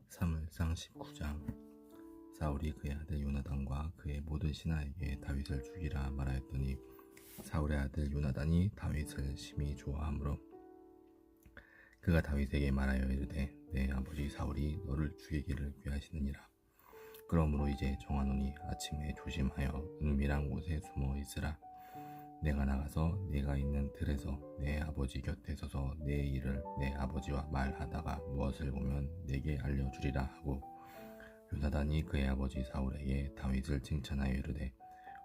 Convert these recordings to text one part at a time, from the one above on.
사무엘상 19장. 사울이 그의 아들 요나단과 그의 모든 신하에게 다윗을 죽이라 말하였더니 사울의 아들 요나단이 다윗을 심히 좋아하므로 그가 다윗에게 말하여 이르되 내 아버지 사울이 너를 죽이기를 귀하시느니라. 그러므로 이제 정하노니 아침에 조심하여 은밀한 곳에 숨어 있으라. 내가 나가서 네가 있는 들에서 내 아버지 곁에 서서 내 일을 내 아버지와 말하다가 무엇을 보면 내게 알려주리라 하고, 요나단이 그의 아버지 사울에게 다윗을 칭찬하여 이르되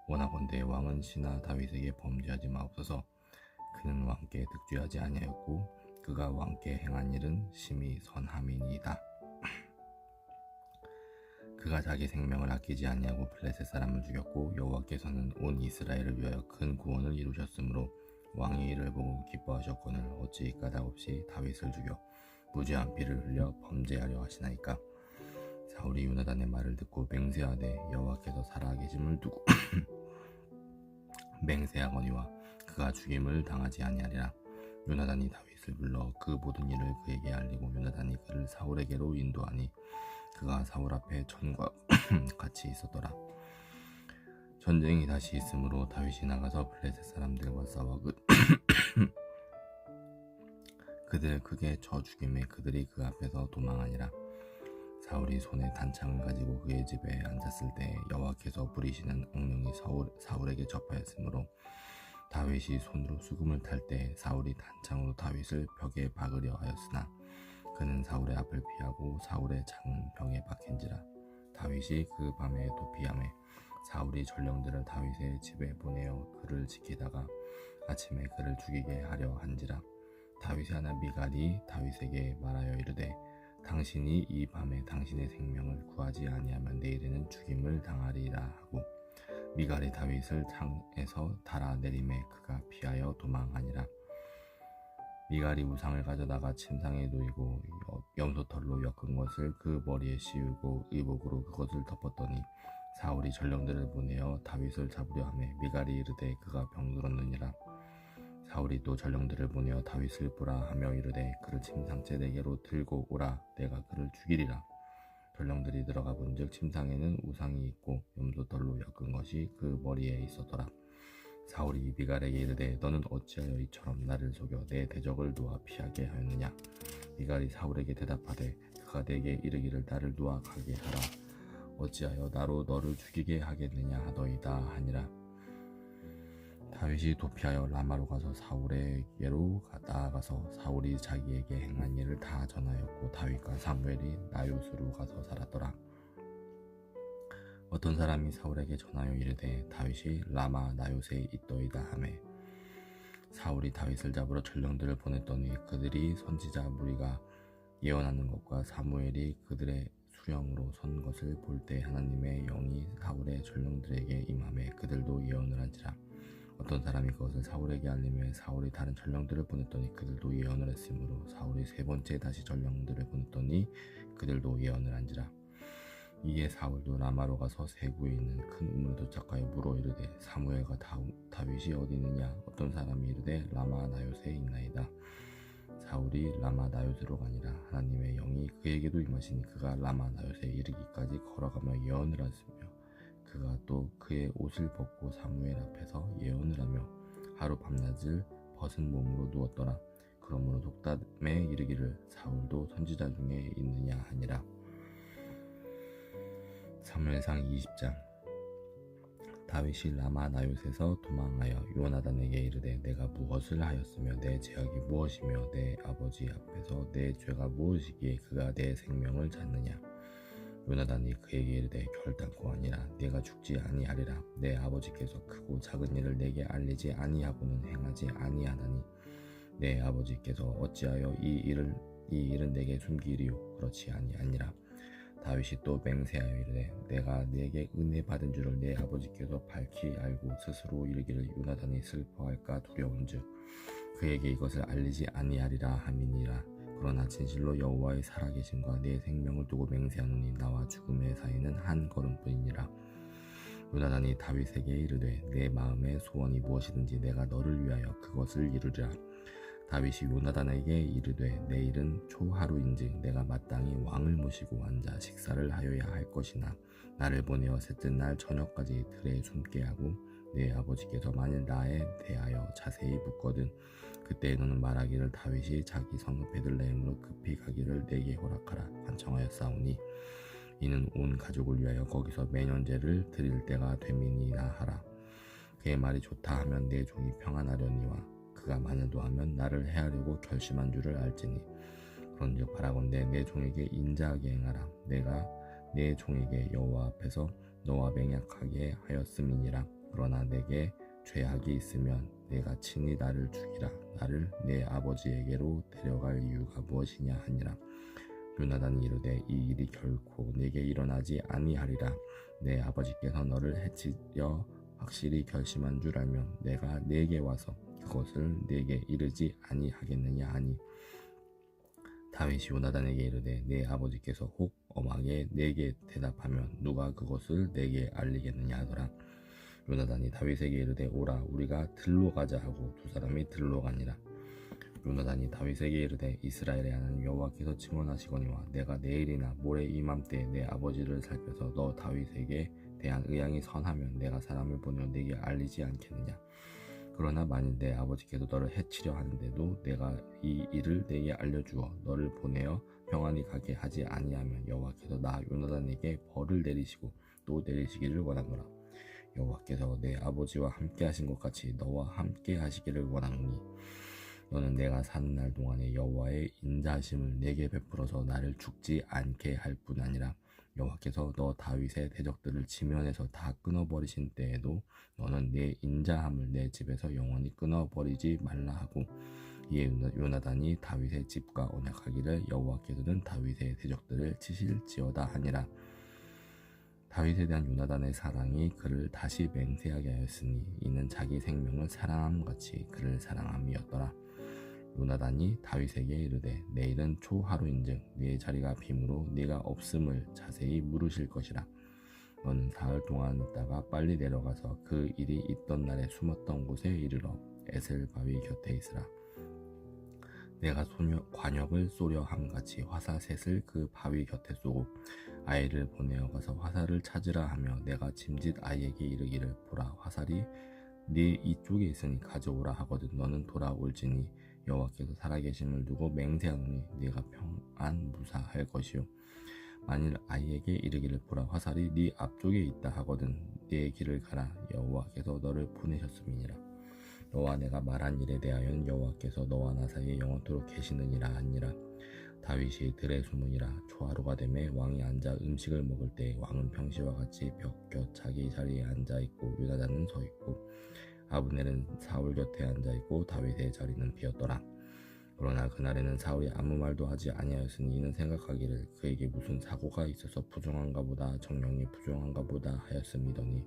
원하건대 왕은 신하 다윗에게 범죄하지 마옵소서. 그는 왕께 득죄하지 아니하였고 그가 왕께 행한 일은 심히 선함이니이다. 그가 자기 생명을 아끼지 아니하고 블레셋 사람을 죽였고 여호와께서는 온 이스라엘을 위하여 큰 구원을 이루셨으므로 왕이 이를 보고 기뻐하셨거늘 어찌 까닭없이 다윗을 죽여 무죄한 피를 흘려 범죄하려 하시나이까. 사울이 요나단의 말을 듣고 맹세하되 여호와께서 살아계심을 두고 맹세하거니와 그가 죽임을 당하지 아니하리라. 요나단이 다윗을 불러 그 모든 일을 그에게 알리고 요나단이 그를 사울에게로 인도하니 그가 사울 앞에 전과 같이 있었더라. 전쟁이 다시 있으므로 다윗이 나가서 블레셋 사람들과 싸워 그들 크게 쳐 죽임에 그들이 그 앞에서 도망하니라. 사울이 손에 단창을 가지고 그의 집에 앉았을 때 여호와께서 부리시는 엉령이 사울에게 접하였으므로 다윗이 손으로 수금을 탈 때 사울이 단창으로 다윗을 벽에 박으려 하였으나 그는 사울의 앞을 피하고 사울의 창은 벽에 박힌지라. 다윗이 그 밤에 도피하매 사울이 전령들을 다윗의 집에 보내어 그를 지키다가 아침에 그를 죽이게 하려 한지라. 다윗의 아내 미갈이 다윗에게 말하여 이르되 당신이 이 밤에 당신의 생명을 구하지 아니하면 내일에는 죽임을 당하리라 하고, 미갈이 다윗을 창에서 달아내림에 그가 피하여 도망하니라. 미갈이 우상을 가져다가 침상에 놓이고 염소털로 엮은 것을 그 머리에 씌우고 의복으로 그것을 덮었더니 사울이 전령들을 보내어 다윗을 잡으려 하매 미갈이 이르되 그가 병들었느니라. 사울이 또 전령들을 보내어 다윗을 보라 하며 이르되 그를 침상째 내게로 들고 오라. 내가 그를 죽이리라. 전령들이 들어가 본즉 침상에는 우상이 있고 염소털로 엮은 것이 그 머리에 있었더라. 사울이 미갈에게 이르되 너는 어찌하여 이처럼 나를 속여 내 대적을 놓아 피하게 하였느냐. 미갈이 사울에게 대답하되 그가 내게 이르기를 나를 놓아 가게 하라. 어찌하여 나로 너를 죽이게 하겠느냐 하더이다 하니라. 다윗이 도피하여 라마로 가서 사울에게로 나아가서 사울이 자기에게 행한 일을 다 전하였고 다윗과 사무엘이 나요스로 가서 살았더라. 어떤 사람이 사울에게 전하여 이르되 다윗이 라마 나요스에 있더이다 하매 사울이 다윗을 잡으러 전령들을 보냈더니 그들이 선지자 무리가 예언하는 것과 사무엘이 그들의 수령으로 선 것을 볼 때 하나님의 영이 사울의 전령들에게 임하매 그들도 예언을 한지라. 어떤 사람이 그것을 사울에게 알리며 사울이 다른 전령들을 보냈더니 그들도 예언을 했으므로 사울이 세 번째 다시 전령들을 보냈더니 그들도 예언을 한지라. 이에 사울도 라마로 가서 세구에 있는 큰 우물을 도착하여 물어 이르되 사무엘과 다윗이 어디 있느냐. 어떤 사람이 이르되 라마 나요스에 있나이다. 사울이 라마 나요스로 가니라. 하나님의 영이 그에게도 임하시니 그가 라마 나요스에 이르기까지 걸어가며 예언을 하시며 그가 또 그의 옷을 벗고 사무엘 앞에서 예언을 하며 하루 밤낮을 벗은 몸으로 누웠더라. 그러므로 속담에 이르기를 사울도 선지자 중에 있느냐 하니라. 사무엘상 20장. 다윗이 라마 나요스에서 도망하여 요나단에게 이르되 내가 무엇을 하였으며 내 죄악이 무엇이며 내 아버지 앞에서 내 죄가 무엇이기에 그가 내 생명을 찾느냐. 요나단이 그에게 이르되 결단코 아니라 내가 죽지 아니하리라. 내 아버지께서 크고 작은 일을 내게 알리지 아니하고는 행하지 아니하나니 내 아버지께서 어찌하여 이 일은 내게 숨기리요. 그렇지 아니하니라. 다윗이 또 맹세하여 이르되 내가 네게 은혜 받은 줄을 내 아버지께서 밝히 알고 스스로 이르기를 요나단이 슬퍼할까 두려운즉 그에게 이것을 알리지 아니하리라 함이니라. 그러나 진실로 여호와의 살아계심과 내 생명을 두고 맹세하노니 나와 죽음의 사이는 한 걸음뿐이니라. 요나단이 다윗에게 이르되 내 마음의 소원이 무엇이든지 내가 너를 위하여 그것을 이루리라. 다윗이 요나단에게 이르되 내일은 초하루인즉 내가 마땅히 왕을 모시고 앉아 식사를 하여야 할 것이나 나를 보내어 셋째 날 저녁까지 들에 숨게 하고 내 아버지께서 만일 나에 대하여 자세히 묻거든 그때 너는 말하기를 다윗이 자기 성 베들레헴으로 급히 가기를 내게 허락하라 간청하였사오니 이는 온 가족을 위하여 거기서 매년제를 드릴 때가 됨이니라 하라. 그의 말이 좋다 하면 내 종이 평안하려니와 그가 만일도 하면 나를 해하려고 결심한 줄을 알지니 그런즉 바라건대 내 종에게 인자하게 행하라. 내가 내 종에게 여호와 앞에서 너와 맹약하게 하였음이니라. 그러나 내게 죄악이 있으면 내가 친히 나를 죽이라. 나를 내 아버지에게로 데려갈 이유가 무엇이냐 하니라. 요나단이 이르되 이 일이 결코 내게 일어나지 아니하리라. 내 아버지께서 너를 해치려 확실히 결심한 줄 알면 내가 내게 와서 그것을 내게 이르지 아니하겠느냐 하니 다윗이 요나단에게 이르되 내 아버지께서 혹 엄하게 내게 대답하면 누가 그것을 내게 알리겠느냐 하더라. 요나단이 다윗에게 이르되 오라 우리가 들로 가자 하고 두 사람이 들로 가니라. 요나단이 다윗에게 이르되 이스라엘의 하나님 여호와께서 증언하시거니와 내가 내일이나 모레 이맘때에 내 아버지를 살펴서 너 다윗에게 대한 의향이 선하면 내가 사람을 보내어 내게 알리지 않겠느냐. 그러나 만일 내 아버지께서 너를 해치려 하는데도 내가 이 일을 내게 알려주어 너를 보내어 평안히 가게 하지 아니하면 여호와께서 나 요나단에게 벌을 내리시고 또 내리시기를 원하노라. 여호와께서 내 아버지와 함께 하신 것 같이 너와 함께 하시기를 원하노니 너는 내가 사는 날 동안에 여호와의 인자하심을 내게 베풀어서 나를 죽지 않게 할 뿐 아니라 여호와께서 너 다윗의 대적들을 지면에서 다 끊어버리신 때에도 너는 내 인자함을 내 집에서 영원히 끊어버리지 말라 하고 이에 요나단이 다윗의 집과 언약하기를 여호와께서는 다윗의 대적들을 치실지어다 하니라. 다윗에 대한 요나단의 사랑이 그를 다시 맹세하게 하였으니 이는 자기 생명을 사랑함같이 그를 사랑함이었더라. 요나단이 다윗에게 이르되 내일은 초하루인즉 네 자리가 빔으로 네가 없음을 자세히 물으실 것이라. 너는 사흘 동안 있다가 빨리 내려가서 그 일이 있던 날에 숨었던 곳에 이르러 에셀 바위 곁에 있으라. 내가 관역을 쏘려 함같이 화살 셋을 그 바위 곁에 쏘고 아이를 보내어 가서 화살을 찾으라 하며 내가 짐짓 아이에게 이르기를 보라 화살이 네 이쪽에 있으니 가져오라 하거든 너는 돌아올지니 여호와께서 살아계심을 두고 맹세하노니 네가 평안 무사할 것이요 만일 아이에게 이르기를 보라 화살이 네 앞쪽에 있다 하거든 네 길을 가라 여호와께서 너를 보내셨음이니라. 너와 내가 말한 일에 대하여는 여호와께서 너와 나 사이에 영원토록 계시느니라 하니라. 다윗이 들에 숨으니라. 초하루가 되매 왕이 앉아 음식을 먹을 때 왕은 평시와 같이 벽 곁 자기 자리에 앉아 있고 요나단은 서 있고 아브넬은 사울 곁에 앉아 있고 다윗의 자리는 비었더라. 그러나 그날에는 사울이 아무 말도 하지 아니하였으니 이는 생각하기를 그에게 무슨 사고가 있어서 부정한가 보다 정령이 부정한가 보다 하였음이더니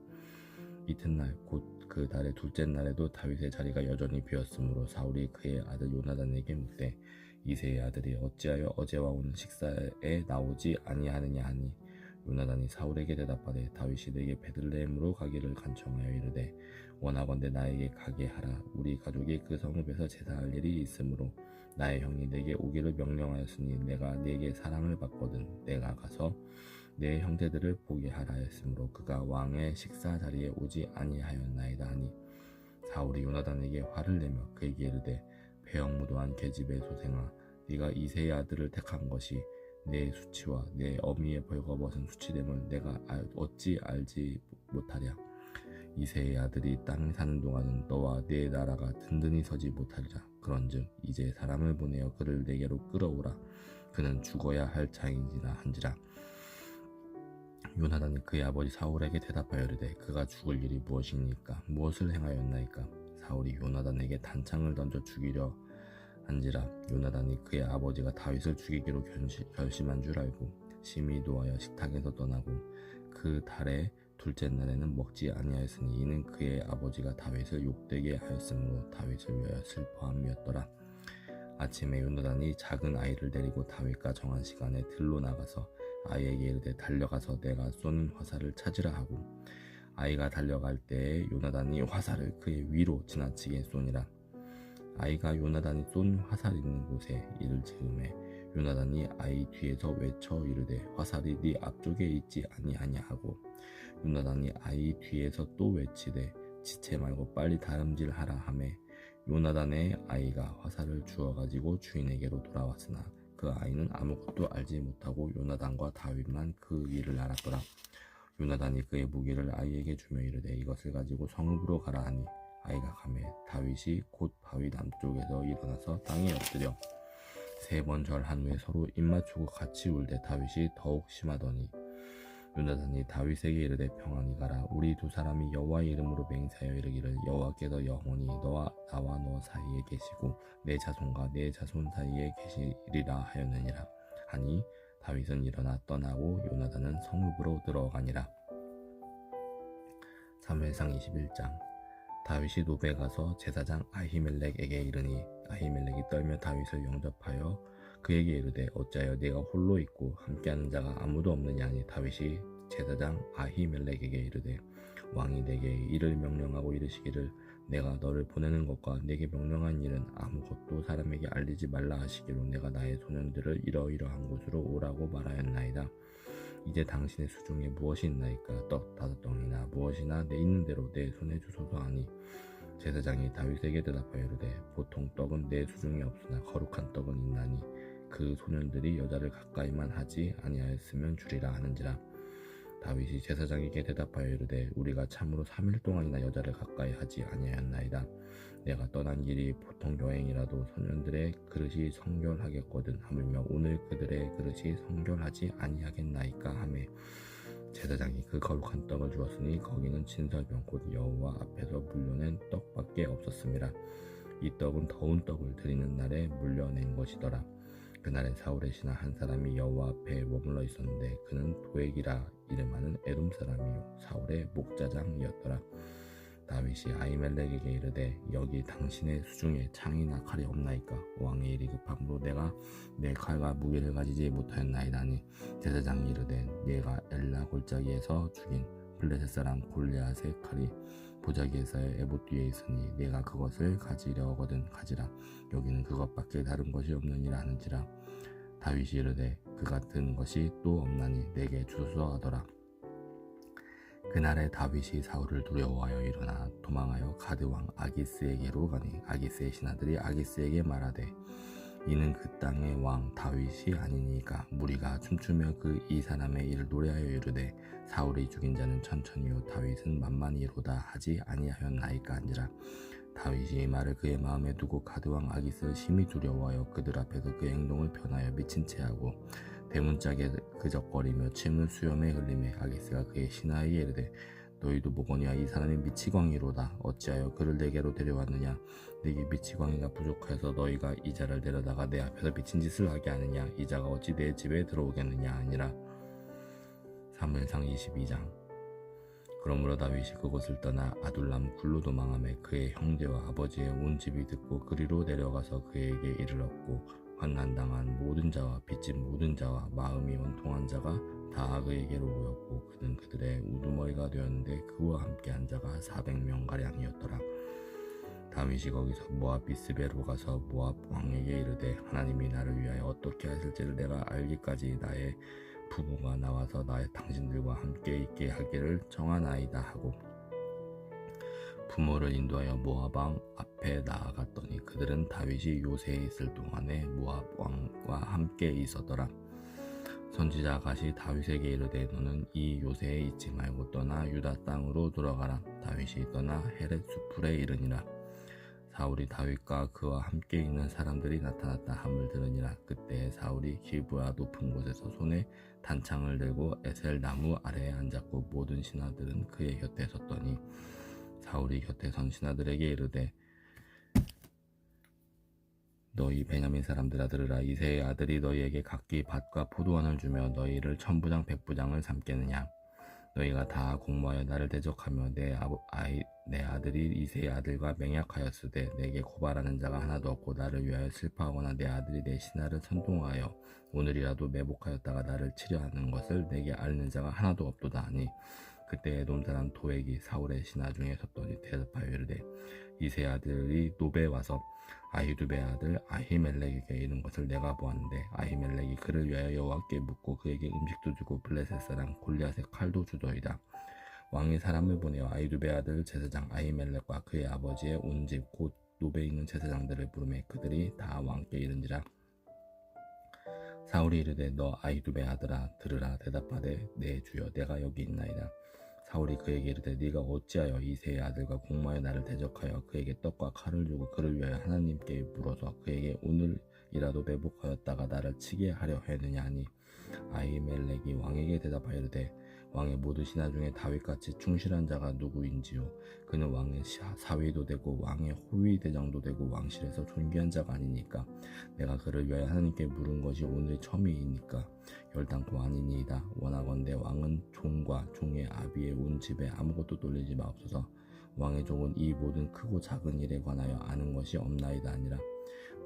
이튿날 곧 그 달의 둘째 날에도 다윗의 자리가 여전히 비었으므로 사울이 그의 아들 요나단에게 묻되 이새의 아들이 어찌하여 어제와 오늘 식사에 나오지 아니하느냐 하니 요나단이 사울에게 대답하되 다윗이 내게 베들레헴으로 가기를 간청하여 이르되 원하건대 나에게 가게 하라. 우리 가족이 그 성읍에서 제사할 일이 있으므로 나의 형이 내게 오기를 명령하였으니 내가 네게 사랑을 받거든 내가 가서 내 형제들을 보게 하라 했으므로 그가 왕의 식사 자리에 오지 아니하였나이다 하니 사울이 요나단에게 화를 내며 그에게 이르되 배영무도한 계집의 소생아 네가 이새의 아들을 택한 것이 내 수치와 내 어미의 벌거벗은 수치됨을 내가 어찌 알지 못하랴. 이새의 아들이 땅에 사는 동안은 너와 네 나라가 든든히 서지 못하리라. 그런즉 이제 사람을 보내어 그를 내게로 끌어오라. 그는 죽어야 할 자인지라 한지라. 요나단이 그의 아버지 사울에게 대답하여 이르되 그가 죽을 일이 무엇이니까 무엇을 행하였나이까. 사울이 요나단에게 단창을 던져 죽이려 한지라. 요나단이 그의 아버지가 다윗을 죽이기로 결심한 줄 알고 심히 노하여 식탁에서 떠나고 그 달의 둘째 날에는 먹지 아니하였으니 이는 그의 아버지가 다윗을 욕되게 하였으므로 다윗을 위하여 슬퍼함이었더라. 아침에 요나단이 작은 아이를 데리고 다윗과 정한 시간에 들로 나가서 아이에게 이르되 달려가서 내가 쏘는 화살을 찾으라 하고 아이가 달려갈 때에 요나단이 화살을 그의 위로 지나치게 쏘니라. 아이가 요나단이 쏜 화살 있는 곳에 이를 지음에 요나단이 아이 뒤에서 외쳐 이르되 화살이 네 앞쪽에 있지 아니하냐 하고 요나단이 아이 뒤에서 또 외치되 지체 말고 빨리 다름질하라 하매 요나단의 아이가 화살을 주워 가지고 주인에게로 돌아왔으나 그 아이는 아무것도 알지 못하고 요나단과 다윗만 그 일을 알았더라. 요나단이 그의 무기를 아이에게 주며 이르되 이것을 가지고 성읍으로 가라 하니 아이가 가매 다윗이 곧 바위 남쪽에서 일어나서 땅에 엎드려 3번 절한 후에 서로 입맞추고 같이 울되 다윗이 더욱 심하더니 요나단이 다윗에게 이르되 평안히 가라. 우리 두 사람이 여호와의 이름으로 맹세하여 이르기를 여호와께서 영원히 너와 나와 너 사이에 계시고 내 자손과 내 자손 사이에 계시리라 하였느니라 하니 다윗은 일어나 떠나고 요나단은 성읍으로 들어가니라. 사무엘상 21장. 다윗이 노베 가서 제사장 아히멜렉에게 이르니 아히멜렉이 떨며 다윗을 영접하여 그에게 이르되 어찌하여 네가 홀로 있고 함께하는 자가 아무도 없느냐 하니 다윗이 제사장 아히멜렉에게 이르되 왕이 내게 이를 명령하고 이르시기를 내가 너를 보내는 것과 내게 명령한 일은 아무것도 사람에게 알리지 말라 하시기로 내가 나의 소년들을 이러이러한 곳으로 오라고 말하였나이다. 이제 당신의 수중에 무엇이 있나이까? 떡 5덩이나 무엇이나 내 있는 대로 내 손에 주소서 하니 제사장이 다윗에게 대답하여 이르되 보통 떡은 내 수중에 없으나 거룩한 떡은 있나니 그 소년들이 여자를 가까이만 하지 아니하였으면 주리라 하는지라. 다윗이 제사장에게 대답하여 이르되 우리가 참으로 3일 동안이나 여자를 가까이 하지 아니하였나이다. 내가 떠난 길이 보통 여행이라도 소년들의 그릇이 성결하겠거든 하물며 오늘 그들의 그릇이 성결하지 아니하겠나이까 하매 제사장이 그 거룩한 떡을 주었으니 거기는 진설병 곧 여호와 앞에서 물려낸 떡밖에 없었음이라. 이 떡은 더운 떡을 드리는 날에 물려낸 것이더라. 그날에 사울의 신하 한 사람이 여호와 앞에 머물러 있었는데 그는 도액이라 이름하는 에돔 사람이요 사울의 목자장이었더라. 다윗이 아히멜렉에게 이르되 여기 당신의 수중에 창이나 칼이 없나이까? 왕의 일이 급함으로 내가 내 칼과 무기를 가지지 못하였나이다니 제사장이 이르되 네가 엘라 골짜기에서 죽인 블레셋 사람 골리앗의 칼이 보자기에서의 에봇 뒤에 있으니 내가 그것을 가지려거든 가지라. 여기는 그것밖에 다른 것이 없느니라 하는지라. 다윗이 이르되 그 같은 것이 또 없나니 내게 주소서 하더라. 그날에 다윗이 사울을 두려워하여 일어나 도망하여 가드왕 아기스에게로 가니 아기스의 신하들이 아기스에게 말하되 이는 그 땅의 왕 다윗이 아니니까 무리가 춤추며 그 이 사람의 일을 노래하여 이르되 사울이 죽인 자는 천천히요 다윗은 만만히로다 하지 아니하였나이까 한지라. 다윗이 이 말을 그의 마음에 두고 가드왕 아기스를 심히 두려워하여 그들 앞에서 그 행동을 변하여 미친 채 하고 대문짝에 그적거리며 침을 수염에 흘리매 아기스가 그의 신하에게 이르되 너희도 보거니와 이 사람이 미치광이로다. 어찌하여 그를 내게로 데려왔느냐? 내게 미치광이가 부족해서 너희가 이 자를 데려다가 내 앞에서 미친 짓을 하게 하느냐? 이 자가 어찌 내 집에 들어오겠느냐 아니라. 사무엘상 22장. 그러므로 다윗이 그곳을 떠나 아둘람 굴로 도망하며 그의 형제와 아버지의 온 집이 듣고 그리로 내려가서 그에게 이르렀고 환난당한 모든 자와 빚진 모든 자와 마음이 원통한 자가 다 그에게로 모였고 그는 그들의 우두머리가 되었는데 그와 함께 한 자가 400명가량이었더라. 다윗이 거기서 모압 비스베로 가서 모압 왕에게 이르되 하나님이 나를 위하여 어떻게 하실지를 내가 알기까지 나의 부모가 나와서 나의 당신들과 함께 있게 하기를 정하나이다 하고 부모를 인도하여 모압 왕 앞에 나아갔더니 그들은 다윗이 요새에 있을 동안에 모압 왕과 함께 있었더라. 선지자 갓이 다윗에게 이르되 너는 이 요새에 있지 말고 떠나 유다 땅으로 돌아가라. 다윗이 떠나 헤렛 수풀에 이르니라. 사울이 다윗과 그와 함께 있는 사람들이 나타났다 함을 들으니라. 그때 사울이 길보아 높은 곳에서 손에 단창을 들고 에셀 나무 아래에 앉았고 모든 신하들은 그의 곁에 섰더니 사울이 곁에 선 신하들에게 이르되 너희 베냐민 사람들아 들으라. 이새의 아들이 너희에게 각기 밭과 포도원을 주며 너희를 천부장 백부장을 삼겠느냐? 너희가 다 공모하여 나를 대적하며 내 아들이 이새의 아들과 맹약하였으되 내게 고발하는 자가 하나도 없고 나를 위하여 슬퍼하거나 내 아들이 내 신하를 선동하여 오늘이라도 매복하였다가 나를 치려 하는 것을 내게 앓는 자가 하나도 없도다 하니 그때 에돔 사람 도액이 사울의 신하 중에 섰더니 대답하여 이르되 이 세 아들이 노베에 와서 아히두베 아들 아히멜렉에게 이른 것을 내가 보았는데 아히멜렉이 그를 위하여 여호와께 묻고 그에게 음식도 주고 블레셋 사람 골리앗의 칼도 주더이다. 왕이 사람을 보내어 아히두베 아들 제사장 아히멜렉과 그의 아버지의 온 집 곧 노베에 있는 제사장들을 부르매 그들이 다 왕께 이른지라. 사울이 이르되 너 아히두베 아들아 들으라. 대답하되 내 주여 내가 여기 있나이다. 사울이 그에게 이르되 네가 어찌하여 이 세 아들과 공모하여 나를 대적하여 그에게 떡과 칼을 주고 그를 위하여 하나님께 물어서 그에게 오늘이라도 매복하였다가 나를 치게 하려 하느냐 하니 아히멜렉이 왕에게 대답하여 이르되 왕의 모든 신하 중에 다윗같이 충실한 자가 누구인지요. 그는 왕의 사위도 되고 왕의 호위 대장도 되고 왕실에서 존귀한 자가 아니니까. 내가 그를 위하여 하나님께 물은 것이 오늘이 처음이니까 결단코 아니니이다. 원하건대 왕은 종과 종의 아비의 온 집에 아무것도 돌리지 마옵소서. 왕의 종은 이 모든 크고 작은 일에 관하여 아는 것이 없나이다 하니라.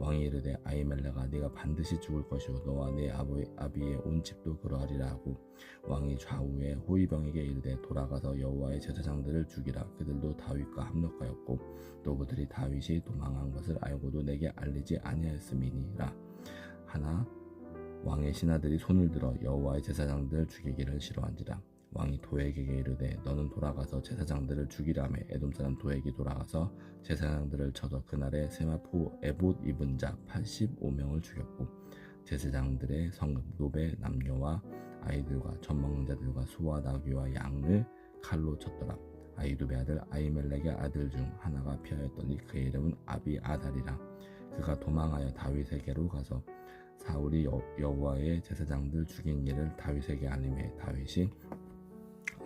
왕이 이르되 아히멜렉아 네가 반드시 죽을 것이요 너와 네 아비의 온 집도 그러하리라 하고 왕이 좌우에 호위병에게 이르되 돌아가서 여호와의 제사장들을 죽이라. 그들도 다윗과 합력하였고 또 그들이 다윗이 도망한 것을 알고도 내게 알리지 아니하였음이니라. 하나 왕의 신하들이 손을 들어 여호와의 제사장들을 죽이기를 싫어한지라. 왕이 도액에게 이르되 너는 돌아가서 제사장들을 죽이라매 에돔 사람 도액이 돌아가서 제사장들을 쳐서 그날에 세마포 에봇 입은 자 85명을 죽였고 제사장들의 성읍 노베 남녀와 아이들과 젖 먹는 자들과 소와 나귀와 양을 칼로 쳤더라. 아히두베 아들 아히멜렉의 아들 중 하나가 피하였더니 그의 이름은 아비아달이라. 그가 도망하여 다윗에게로 가서 사울이 여호와의 제사장들 죽인 일을 다윗에게 알리매 다윗이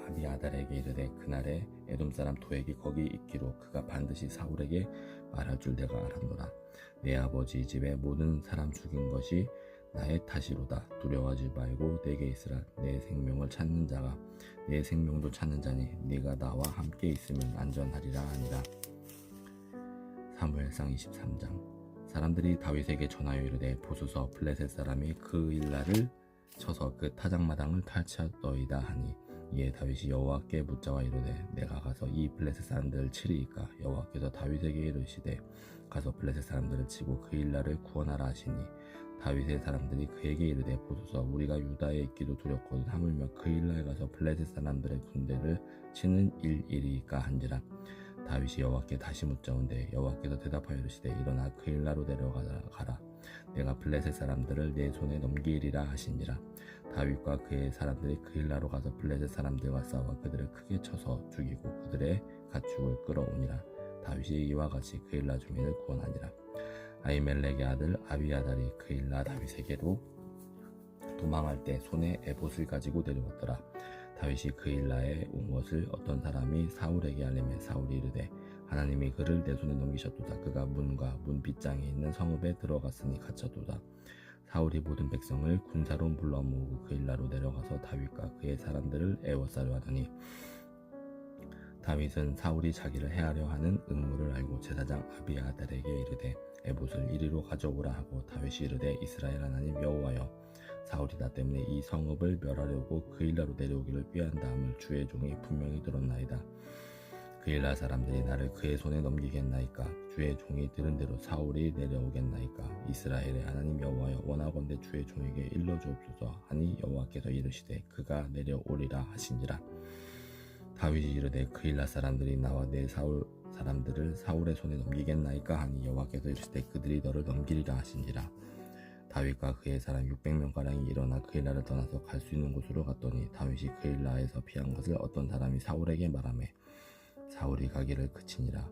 아비아달에게 이르되 그날에 에돔 사람 도액이 거기 있기로 그가 반드시 사울에게 말할 줄 내가 알았노라. 내 아버지 집에 모든 사람 죽인 것이 나의 탓이로다. 두려워하지 말고 내게 있으라. 내 생명을 찾는 자가 내 생명도 찾는 자니 네가 나와 함께 있으면 안전하리라 하니라. 사무엘상 23장. 사람들이 다윗에게 전하여 이르되 보소서 블레셋 사람이 그 일날을 쳐서 그 타작마당을 탈취하더이다 하니 이에 다윗이 여호와께 묻자와 이르되 내가 가서 이 블레셋 사람들을 치리이까. 여호와께서 다윗에게 이르시되 가서 블레셋 사람들을 치고 그 일날을 구원하라 하시니 다윗의 사람들이 그에게 이르되 보소서 우리가 유다에 있기도 두렵거든 하물며 그 일날 가서 블레셋 사람들의 군대를 치는 일이리까 한지라. 다윗이 여호와께 다시 묻자온데 여호와께서 대답하여 이르시되 일어나 그 일날로 내려가라. 내가 블레셋 사람들을 내 손에 넘기리라 하시니라. 다윗과 그의 사람들이 그 일날로 가서 블레셋 사람들과 싸워 그들을 크게 쳐서 죽이고 그들의 가축을 끌어오니라. 다윗이 이와 같이 그 일날 주민을 구원하니라. 아히멜렉의 아들 아비아달이 그 일날 다윗에게로 도망할 때 손에 에봇을 가지고 내려왔더라. 다윗이 그 일날에 온 것을 어떤 사람이 사울에게 알리매 사울이 이르되 하나님이 그를 내 손에 넘기셨도다. 그가 문과 문 빗장에 있는 성읍에 들어갔으니 갇혔도다. 사울이 모든 백성을 군사로 불러 모으고 그 일날로 내려가서 다윗과 그의 사람들을 애워싸려 하더니 다윗은 사울이 자기를 해하려 하는 음모를 알고 제사장 아비아달에게 이르되 에봇을 이리로 가져오라 하고 다윗이 이르되 이스라엘 하나님 여호와여 사울이 나 때문에 이 성읍을 멸하려고 그 일날로 내려오기를 꾀한다함을 주의 종이 분명히 들었나이다. 그 일날 사람들이 나를 그의 손에 넘기겠나이까. 주의 종이 들은 대로 사울이 내려오겠나이까. 이스라엘의 하나님 여호와여 원하건대 주의 종에게 일러주옵소서 하니 여호와께서 이르시되 그가 내려오리라 하시니라. 다윗이 이르되 그 일날 사람들이 나와 내 사울 사람들을 사울의 손에 넘기겠나이까 하니 여호와께서 이르시되 그들이 너를 넘기리라 하시니라. 다윗과 그의 사람 600명가량이 일어나 그 일날을 떠나서 갈 수 있는 곳으로 갔더니 다윗이 그 일날에서 피한 것을 어떤 사람이 사울에게 말하매 사울이 가기를 그치니라.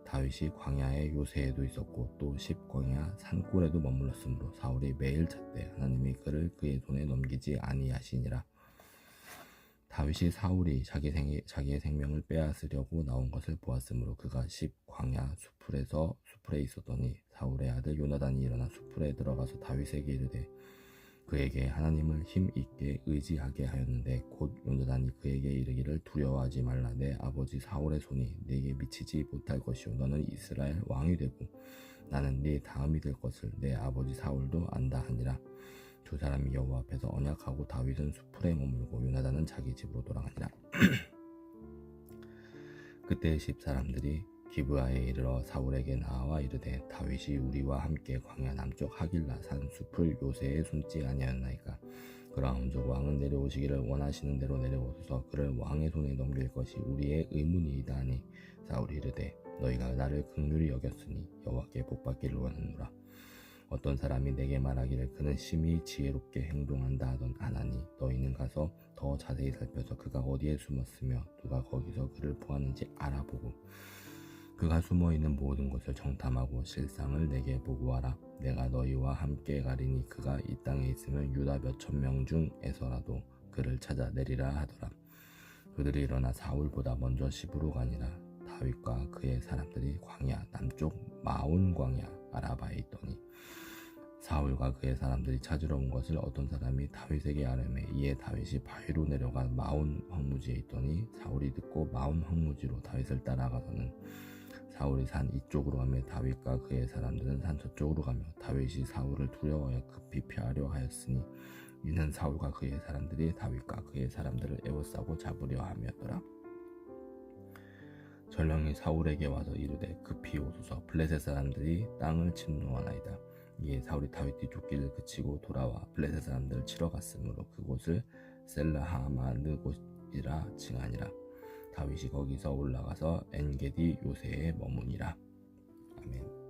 다윗이 광야의 요새에도 있었고 또 십광야 산골에도 머물렀으므로 사울이 매일 찾되 하나님이 그를 그의 손에 넘기지 아니하시니라. 다윗이 사울이 자기의 생명을 빼앗으려고 나온 것을 보았으므로 그가 십광야 수풀에 있었더니 사울의 아들 요나단이 일어나 수풀에 들어가서 다윗에게 이르되 그에게 하나님을 힘 있게 의지하게 하였는데 곧 요나단이 그에게 이르기를 두려워하지 말라. 내 아버지 사울의 손이 네게 미치지 못할 것이요 너는 이스라엘 왕이 되고 나는 네 다음이 될 것을 내 아버지 사울도 안다 하니라. 두 사람이 여호와 앞에서 언약하고 다윗은 수풀에 머물고 요나단은 자기 집으로 돌아가니라. 그때 십 사람들이 기브아에 이르러 사울에게 나와 이르되 다윗이 우리와 함께 광야 남쪽 하길라 산 숲을 요새에 숨지 아니하였나이까. 그러함즉 왕은 내려오시기를 원하시는 대로 내려오소서. 그를 왕의 손에 넘길 것이 우리의 의문이이다 하니 사울이 이르되 너희가 나를 긍휼히 여겼으니 여호와께 복받기를 원하노라. 어떤 사람이 내게 말하기를 그는 심히 지혜롭게 행동한다 하나니 너희는 가서 더 자세히 살펴서 그가 어디에 숨었으며 누가 거기서 그를 보았는지 알아보고 그가 숨어있는 모든 곳을 정탐하고 실상을 내게 보고하라. 내가 너희와 함께 가리니 그가 이 땅에 있으면 유다 몇천 명 중에서라도 그를 찾아내리라 하더라. 그들이 일어나 사울보다 먼저 시브로 가니라. 다윗과 그의 사람들이 광야 남쪽 마온 광야 아라바에 있더니 사울과 그의 사람들이 찾으러 온 것을 어떤 사람이 다윗에게 아뢰매 이에 다윗이 바위로 내려가 마온 황무지에 있더니 사울이 듣고 마온 황무지로 다윗을 따라가서는 사울이 산 이쪽으로 가며 다윗과 그의 사람들은 산 저쪽으로 가며 다윗이 사울을 두려워하여 급히 피하려 하였으니 이는 사울과 그의 사람들이 다윗과 그의 사람들을 에워싸고 잡으려 함이었더라. 전령이 사울에게 와서 이르되 급히 오소서. 블레셋 사람들이 땅을 침노하나이다. 이에 사울이 다윗이 쫓기를 그치고 돌아와 블레셋 사람들을 치러 갔으므로 그곳을 셀라하마느 곳이라 칭하니라. 다윗이 거기서 올라가서 엔게디 요새에 머무니라. 아멘.